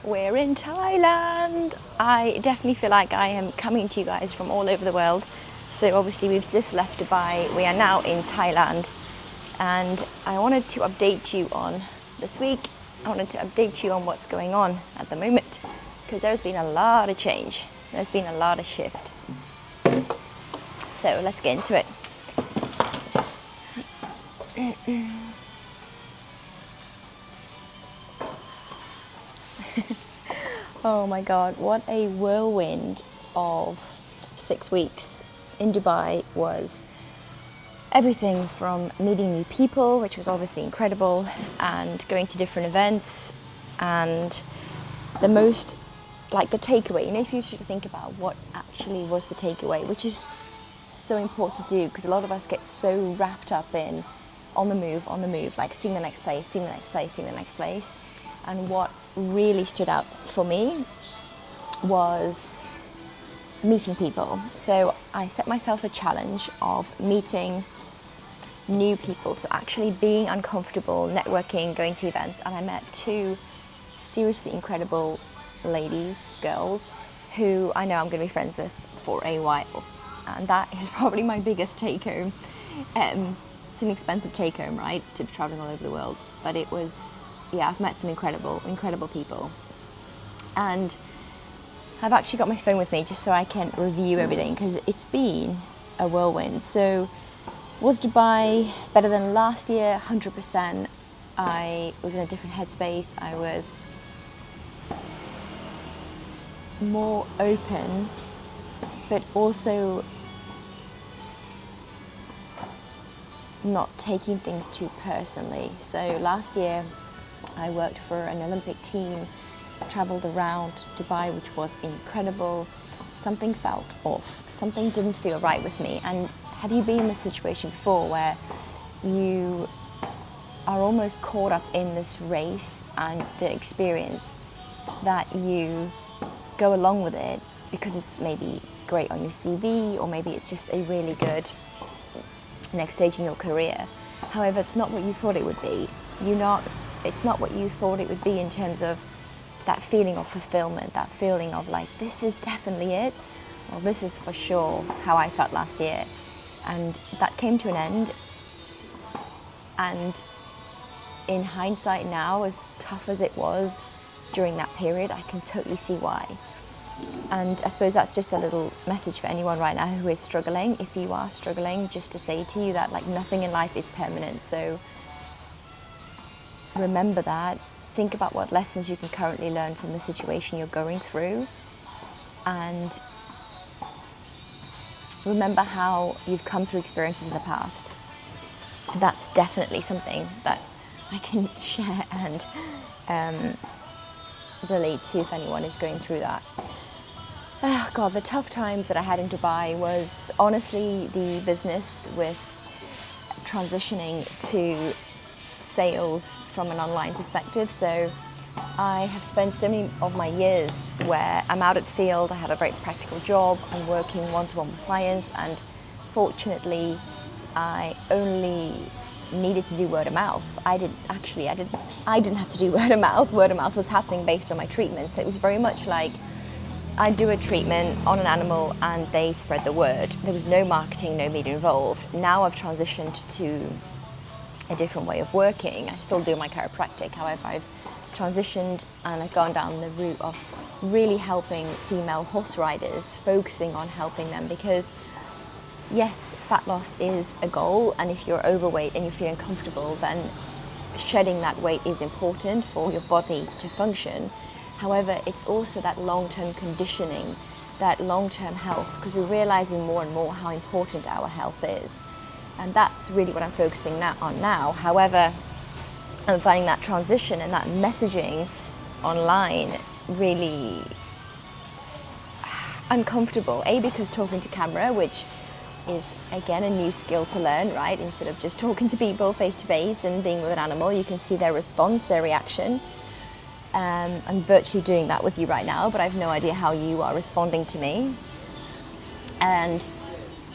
We're in Thailand. I definitely feel like I am coming to you guys from all over the world. So obviously we've just left Dubai. We are now in Thailand. And I wanted to update you on this week. I wanted to update you on what's going on at the moment. Because there's been a lot of change. There's been a lot of shift. So let's get into it. Oh my God, what a whirlwind of 6 weeks in Dubai was. Everything from meeting new people, which was obviously incredible, and going to different events, and the most, like the takeaway, if you should think about what actually was the takeaway, which is so important to do, because a lot of us get so wrapped up in on the move, like seeing the next place, and what really stood out for me was meeting people. So I set myself a challenge of meeting new people, so actually being uncomfortable, networking, going to events, and I met 2 seriously incredible girls, who I know I'm going to be friends with for a while, and that is probably my biggest take home. It's an expensive take home, right, to traveling all over the world, but it was, I've met some incredible people, and I've actually got my phone with me just so I can review everything, because it's been a whirlwind. So was Dubai better than last year? 100%. I was in a different headspace. I was more open, but also not taking things too personally. So last year I worked for an Olympic team, travelled around Dubai, which was incredible. Something felt off. Something didn't feel right with me. And have you been in this situation before where you are almost caught up in this race and the experience that you go along with it because it's maybe great on your CV, or maybe it's just a really good next stage in your career. However, it's not what you thought it would be. It's not what you thought it would be in terms of that feeling of fulfillment, that feeling of like, this is definitely it. Well, this is for sure how I felt last year. And that came to an end. And in hindsight now, as tough as it was during that period, I can totally see why. And I suppose that's just a little message for anyone right now who is struggling. If you are struggling, just to say to you that like nothing in life is permanent. So remember that. Think about what lessons you can currently learn from the situation you're going through. And remember how you've come through experiences in the past. That's definitely something that I can share and relate to if anyone is going through that. Oh God, the tough times that I had in Dubai was honestly the business with transitioning to sales from an online perspective. So I have spent so many of my years where I'm out at field, I have a very practical job, I'm working one-to-one with clients, and fortunately I only needed to do word of mouth. I didn't have to do word of mouth. Word of mouth was happening based on my treatment. So it was very much like I do a treatment on an animal and they spread the word. There was no marketing, no media involved. Now I've transitioned to a different way of working. I still do my chiropractic, however I've transitioned and I've gone down the route of really helping female horse riders, focusing on helping them, because yes, fat loss is a goal, and if you're overweight and you're feeling comfortable, then shedding that weight is important for your body to function. However, it's also that long-term conditioning, that long-term health, because we're realizing more and more how important our health is. And that's really what I'm focusing on now. However, I'm finding that transition and that messaging online really uncomfortable. Because talking to camera, which is again a new skill to learn, right? Instead of just talking to people face to face and being with an animal, you can see their response, their reaction. I'm virtually doing that with you right now, but I have no idea how you are responding to me. And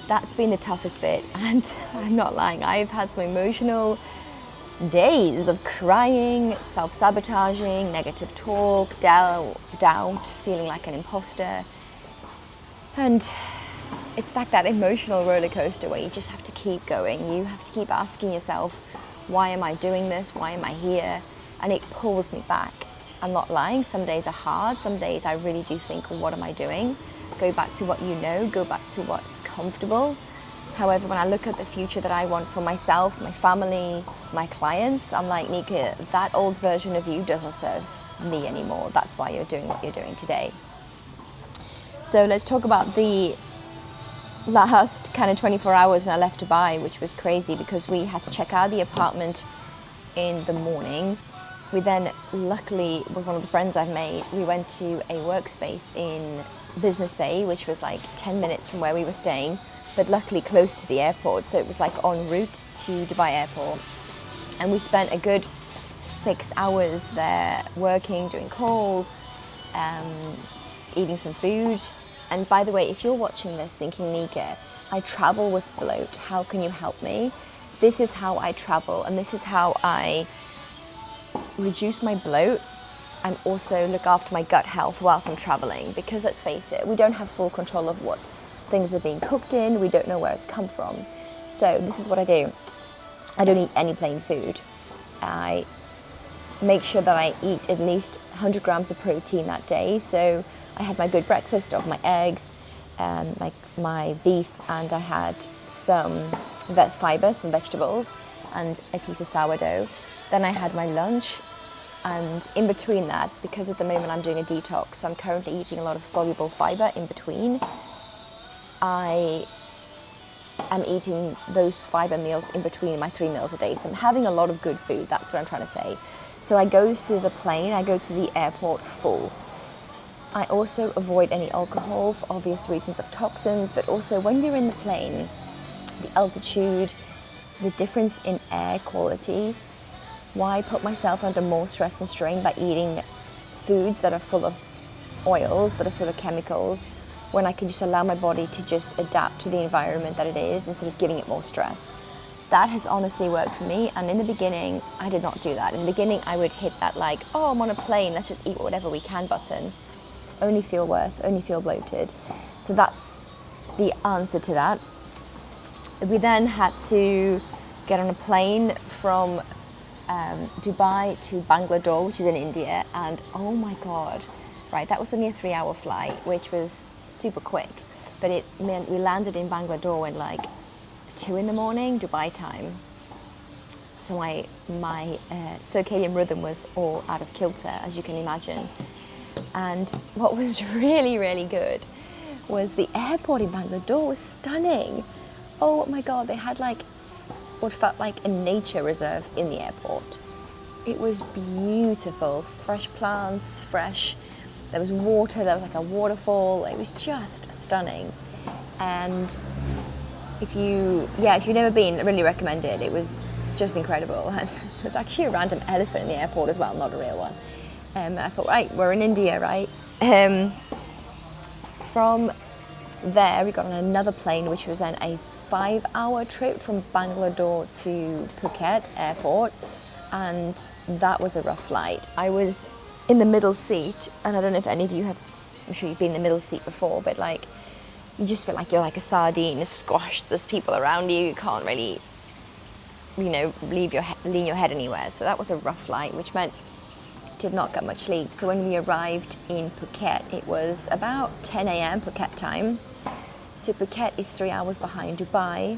that's been the toughest bit, and I'm not lying, I've had some emotional days of crying, self-sabotaging, negative talk, doubt, feeling like an imposter. And it's like that emotional roller coaster where you just have to keep going. You have to keep asking yourself, why am I doing this? Why am I here? And it pulls me back. I'm not lying. Some days are hard. Some days I really do think, what am I doing? Go back to what you know. Go back to what's comfortable. However, when I look at the future that I want for myself, my family, my clients, I'm like, Nika, that old version of you doesn't serve me anymore. That's why you're doing what you're doing today. So let's talk about the last kind of 24 hours when I left Dubai, which was crazy because we had to check out the apartment in the morning. We then, luckily, with one of the friends I've made, we went to a workspace in Business Bay, which was like 10 minutes from where we were staying, but luckily close to the airport. So it was like en route to Dubai airport. And we spent a good 6 hours there working, doing calls, eating some food. And by the way, if you're watching this thinking, Nika, I travel with bloat, how can you help me? This is how I travel, and this is how I reduce my bloat and also look after my gut health whilst I'm traveling. Because let's face it, we don't have full control of what things are being cooked in. We don't know where it's come from. So this is what I do. I don't eat any plain food. I make sure that I eat at least 100 grams of protein that day. So I had my good breakfast of my eggs, my beef, and I had some fiber, some vegetables, and a piece of sourdough. Then I had my lunch, and in between that, because at the moment I'm doing a detox, so I'm currently eating a lot of soluble fiber in between, I am eating those fiber meals in between my 3 meals a day. So I'm having a lot of good food, that's what I'm trying to say. So I go to the plane, I go to the airport full. I also avoid any alcohol for obvious reasons of toxins, but also when you're in the plane, the altitude, the difference in air quality, why put myself under more stress and strain by eating foods that are full of oils, that are full of chemicals, when I can just allow my body to just adapt to the environment that it is instead of giving it more stress. That has honestly worked for me, and in the beginning, I did not do that. In the beginning, I would hit that like, oh, I'm on a plane, let's just eat whatever we can button. Only feel worse, only feel bloated. So that's the answer to that. We then had to get on a plane from Dubai to Bangalore, which is in India, and oh my God, right, that was only a 3-hour flight, which was super quick, but it meant we landed in Bangalore at like 2 in the morning, Dubai time. So my circadian rhythm was all out of kilter, as you can imagine. And what was really, really good was the airport in Bangalore was stunning. Oh my God, they had like what felt like a nature reserve in the airport. It was beautiful, fresh plants, there was water, there was like a waterfall. It was just stunning. And if you've never been, I really recommend it. It was just incredible. And there's actually a random elephant in the airport as well, not a real one. I thought, right, we're in India, right? From there, we got on another plane, which was then a 5-hour trip from Bangalore to Phuket airport, and that was a rough flight. I was in the middle seat, and I don't know if any of you I'm sure you've been in the middle seat before, but like, you just feel like you're like a sardine, squashed. There's people around you can't really, lean your head anywhere. So that was a rough flight, which meant did not get much sleep. So when we arrived in Phuket, it was about 10 a.m. Phuket time. So Phuket is 3 hours ahead of Dubai,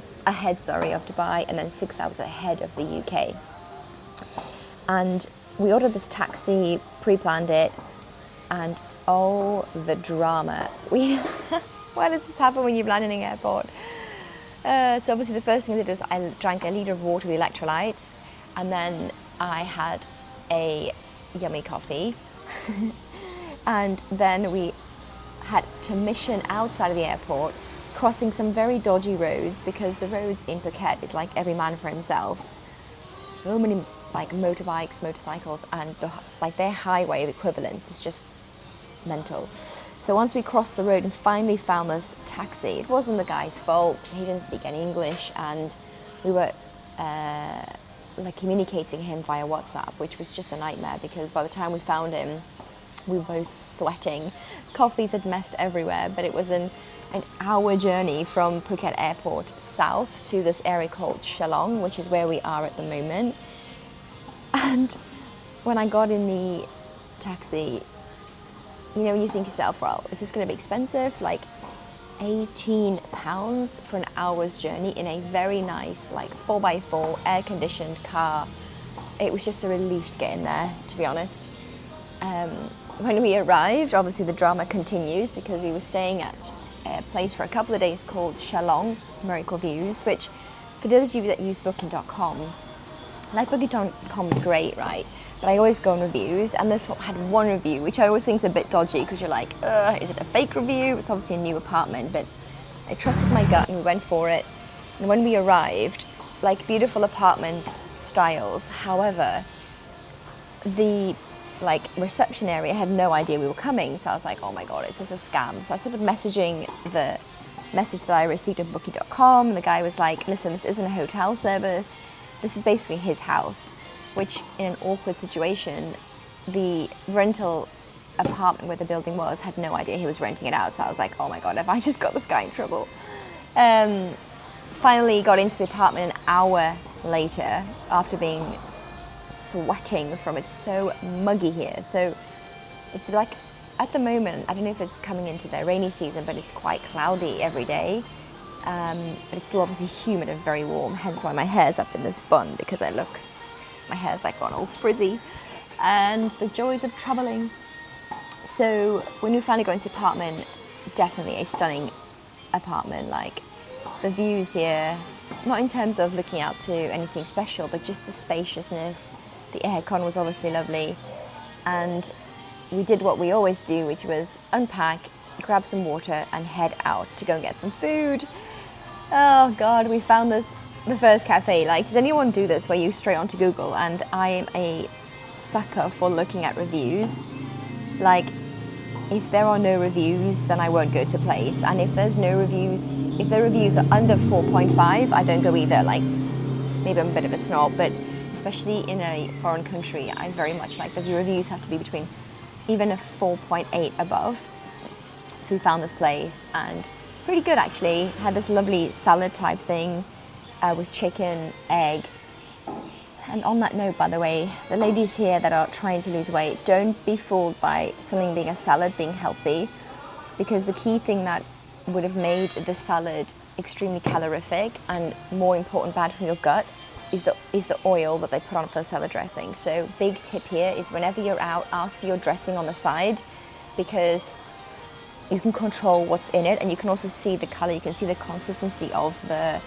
and then 6 hours ahead of the UK. And we ordered this taxi, pre-planned it, and oh, the drama. Why does this happen when you land in an airport? So obviously the first thing I did was I drank a litre of water with electrolytes, and then I had a yummy coffee. And then we had to mission outside of the airport, crossing some very dodgy roads, because the roads in Phuket is like every man for himself. So many like motorbikes, motorcycles, and their highway equivalents is just mental. So once we crossed the road and finally found this taxi, it wasn't the guy's fault. He didn't speak any English, and we were like communicating him via WhatsApp, which was just a nightmare because by the time we found him, we were both sweating. Coffees had messed everywhere, but it was an hour journey from Phuket Airport south to this area called Shillong, which is where we are at the moment. And when I got in the taxi, you know, when you think to yourself, well, is this going to be expensive? Like £18 for an hour's journey in a very nice, like 4x4 air-conditioned car. It was just a relief to get in there, to be honest. When we arrived, obviously the drama continues because we were staying at a place for a couple of days called Shillong Miracle Views, which for those of you that use booking.com, like booking.com is great, right? But I always go on reviews, and this had one review, which I always think is a bit dodgy because you're like, is it a fake review? It's obviously a new apartment, but I trusted my gut and we went for it. And when we arrived, like beautiful apartment styles, however, the like reception area had no idea we were coming, so I was like, oh my god, is this a scam? So I started messaging the message that I received on booking.com, and the guy was like, listen, this isn't a hotel service, this is basically his house, which in an awkward situation, the rental apartment where the building was had no idea he was renting it out, so I was like, oh my god, have I just got this guy in trouble? Finally got into the apartment an hour later after being sweating from it's so muggy here. So it's like at the moment, I don't know if it's coming into the rainy season, but it's quite cloudy every day, but it's still obviously humid and very warm, hence why my hair's up in this bun, because my hair's like gone all frizzy, and the joys of traveling. So when we finally got into the apartment, definitely a stunning apartment. Like the views here, not in terms of looking out to anything special, but just the spaciousness. The aircon was obviously lovely, and we did what we always do, which was unpack, grab some water, and head out to go and get some food. Oh God, we found the first cafe. Like, does anyone do this where you straight onto Google? And I am a sucker for looking at reviews. Like, if there are no reviews, then I won't go to place. And if there's no reviews, if the reviews are under 4.5, I don't go either. Like, maybe I'm a bit of a snob, but especially in a foreign country, I very much like the reviews have to be between even a 4.8 above. So we found this place, and pretty good actually. Had this lovely salad type thing with chicken, egg. And on that note, by the way, the ladies here that are trying to lose weight, don't be fooled by something being a salad being healthy, because the key thing that would have made the salad extremely calorific and, more important, bad for your gut is the oil that they put on for the salad dressing. So big tip here is whenever you're out, ask for your dressing on the side, because you can control what's in it, and you can also see the color, you can see the consistency of the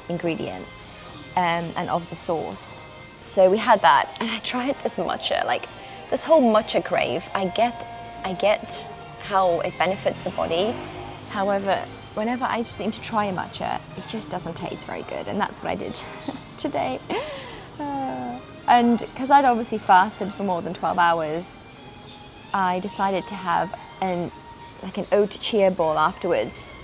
ingredient and of the sauce. So we had that, and I tried this matcha, like this whole matcha crave. I get how it benefits the body. However, whenever I seem to try a matcha, it just doesn't taste very good, and that's what I did today. And because I'd obviously fasted for more than 12 hours, I decided to have an oat chia ball afterwards.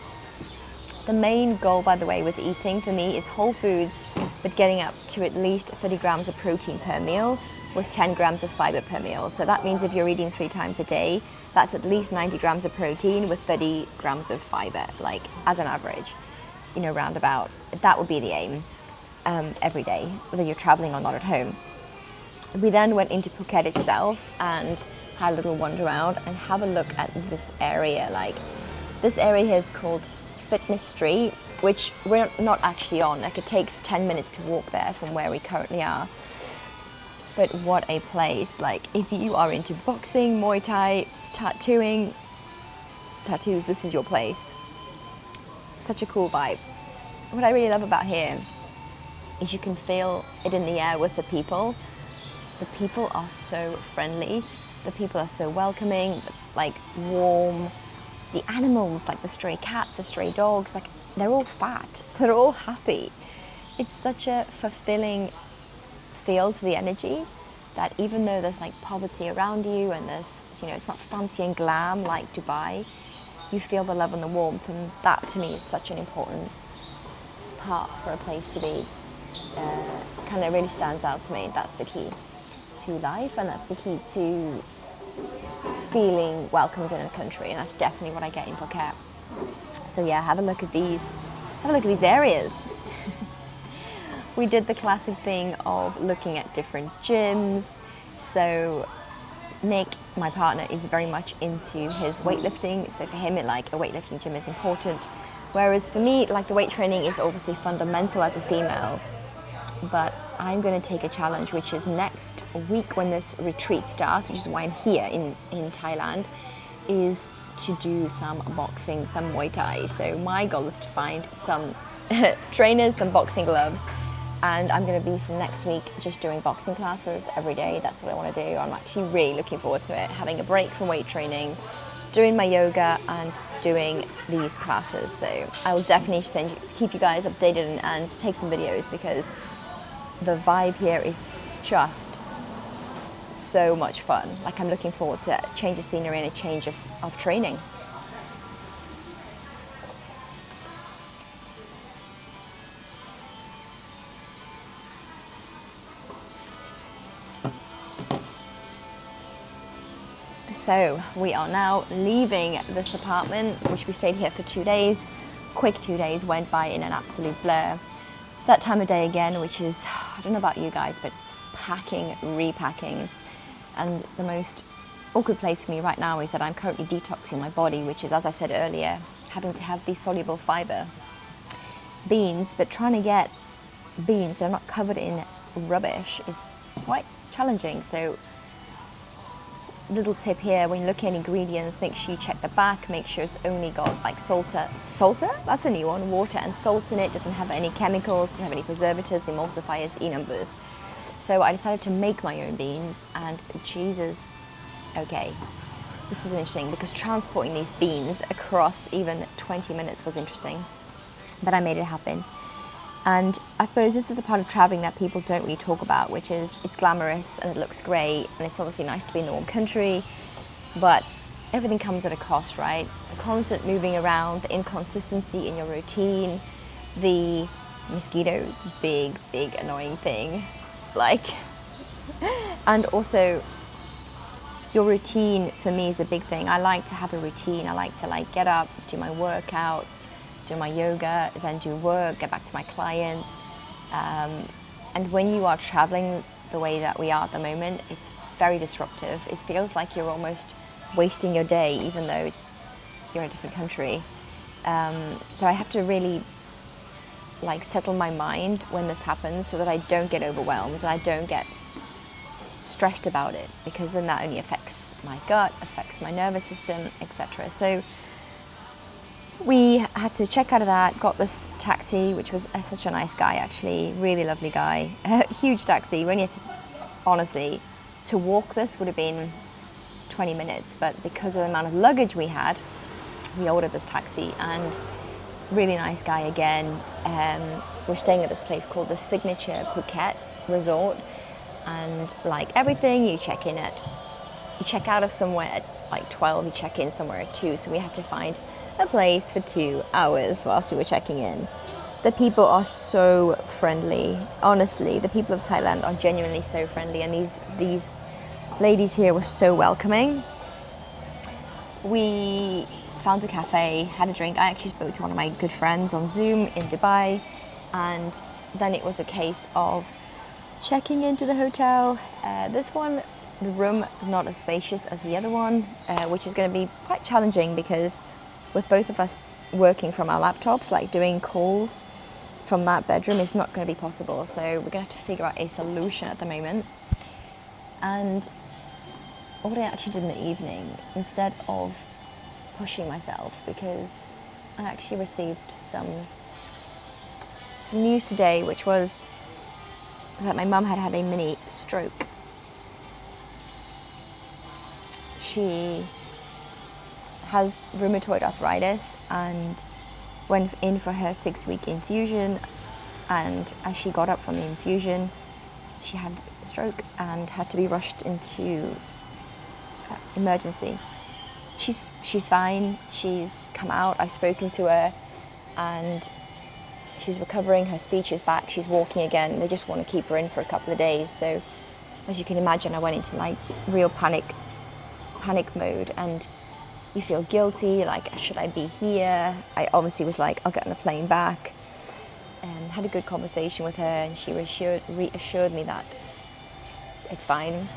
The main goal, by the way, with eating for me is whole foods, but getting up to at least 30 grams of protein per meal with 10 grams of fiber per meal. So that means if you're eating 3 times a day, that's at least 90 grams of protein with 30 grams of fiber, like as an average, roundabout. That would be the aim every day, whether you're traveling or not at home. We then went into Phuket itself and had a little wander around and have a look at this area. Like, this area here is called Fitness Street, which we're not actually on. Like, it takes 10 minutes to walk there from where we currently are. But what a place. Like, if you are into boxing, Muay Thai, tattoos, this is your place. Such a cool vibe. What I really love about here is you can feel it in the air with the people. The people are so friendly. The people are so welcoming, like warm. The animals, like the stray cats, the stray dogs, like they're all fat, so they're all happy. It's such a fulfilling feel to the energy that even though there's like poverty around you and there's, it's not fancy and glam like Dubai, you feel the love and the warmth, and that to me is such an important part for a place to be. kind of really stands out to me. That's the key to life, and that's the key to feeling welcomed in a country, and that's definitely what I get in Phuket. So yeah, have a look at these areas. We did the classic thing of looking at different gyms. So Nick, my partner, is very much into his weightlifting, so for him a weightlifting gym is important, whereas for me, like, the weight training is obviously fundamental as a female. But I'm going to take a challenge, which is next week when this retreat starts, which is why I'm here in Thailand, is to do some boxing, some Muay Thai. So my goal is to find some trainers, some boxing gloves, and I'm going to be from next week just doing boxing classes every day. That's what I want to do. I'm actually really looking forward to it, having a break from weight training, doing my yoga and doing these classes. So I will definitely keep you guys updated and take some videos, because the vibe here is just so much fun. Like, I'm looking forward to a change of scenery and a change of training. So we are now leaving this apartment, which we stayed here for 2 days. Quick 2 days went by in an absolute blur. That time of day again, which is, I don't know about you guys, but packing, repacking. And the most awkward place for me right now is that I'm currently detoxing my body, which is, as I said earlier, having to have these soluble fiber beans, but trying to get beans that are not covered in rubbish is quite challenging. So little tip here, when you look at ingredients, make sure you check the back, make sure it's only got like salter, that's a new one, water and salt in it, doesn't have any chemicals, doesn't have any preservatives, emulsifiers, E-numbers. So I decided to make my own beans, and Jesus, okay, this was interesting, because transporting these beans across even 20 minutes was interesting, but I made it happen. And I suppose this is the part of traveling that people don't really talk about, which is it's glamorous and it looks great, and it's obviously nice to be in the warm country, but everything comes at a cost, right? The constant moving around, the inconsistency in your routine, the mosquitoes, big annoying thing, and also your routine for me is a big thing. I like to have a routine. I like to get up, do my workouts, do my yoga, then do work, get back to my clients. And when you are traveling the way that we are at the moment, it's very disruptive. It feels like you're almost wasting your day, even though you're in a different country. So I have to really settle my mind when this happens, so that I don't get overwhelmed, and I don't get stressed about it, because then that only affects my gut, affects my nervous system, etc. So we had to check out of that, got this taxi, which was such a nice guy, actually, really lovely guy, huge taxi. We only had to, honestly, to walk this would have been 20 minutes, but because of the amount of luggage we had, we ordered this taxi, and really nice guy again. We're staying at this place called the Signature Phuket Resort, and like everything, you check out of somewhere at 12, you check in somewhere at 2, so we had to find a place for 2 hours whilst we were checking in. The people are so friendly. Honestly, the people of Thailand are genuinely so friendly, and these ladies here were so welcoming. We found a cafe, had a drink. I actually spoke to one of my good friends on Zoom in Dubai, and then it was a case of checking into the hotel. This one, the room, not as spacious as the other one, which is going to be quite challenging, because with both of us working from our laptops, doing calls from that bedroom is not going to be possible. So we're going to have to figure out a solution at the moment. And what I actually did in the evening, instead of pushing myself, because I actually received some news today, which was that my mum had a mini stroke. She has rheumatoid arthritis and went in for her 6-week infusion, and as she got up from the infusion, she had a stroke and had to be rushed into emergency. She's fine. She's come out. I've spoken to her, and she's recovering, her speech is back, she's walking again. They just want to keep her in for a couple of days. So as you can imagine, I went into like real panic mode, and you feel guilty, like, should I be here? I obviously was like, I'll get on the plane back. And had a good conversation with her, and she reassured me that it's fine.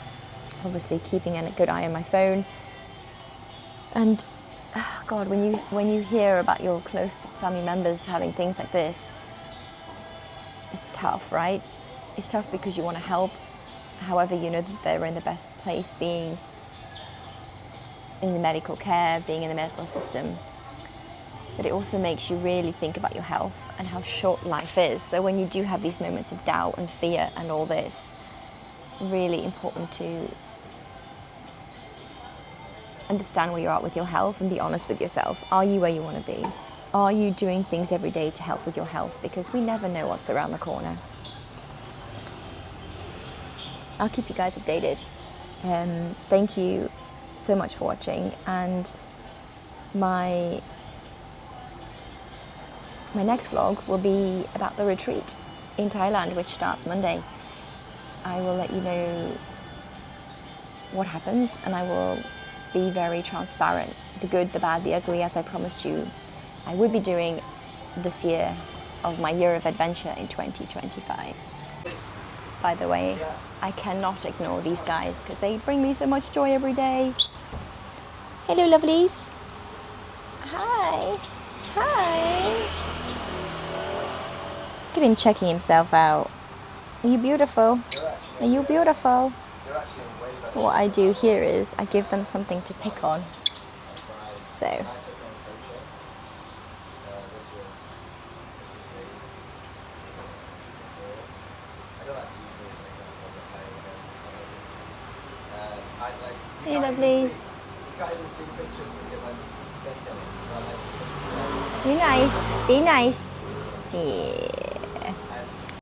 Obviously keeping a good eye on my phone. And God, when you hear about your close family members having things like this, it's tough, right? It's tough because you want to help. However, you know that they're in the best place, being in the medical care, being in the medical system. But it also makes you really think about your health and how short life is. So when you do have these moments of doubt and fear and all this, really important to understand where you're at with your health and be honest with yourself. Are you where you want to be? Are you doing things every day to help with your health? Because we never know what's around the corner. I'll keep you guys updated. Thank you so much for watching, and my next vlog will be about the retreat in Thailand, which starts Monday. I will let you know what happens, and I will be very transparent, the good, the bad, the ugly, as I promised you I would be doing this year of my year of adventure in 2025. By the way, I cannot ignore these guys because they bring me so much joy every day. Hello, lovelies. Hi. Hi. Look at him checking himself out. Are you beautiful? Are you beautiful? What I do here is I give them something to pick on. So. Hey, lovelies. Be nice. Be nice. Yeah.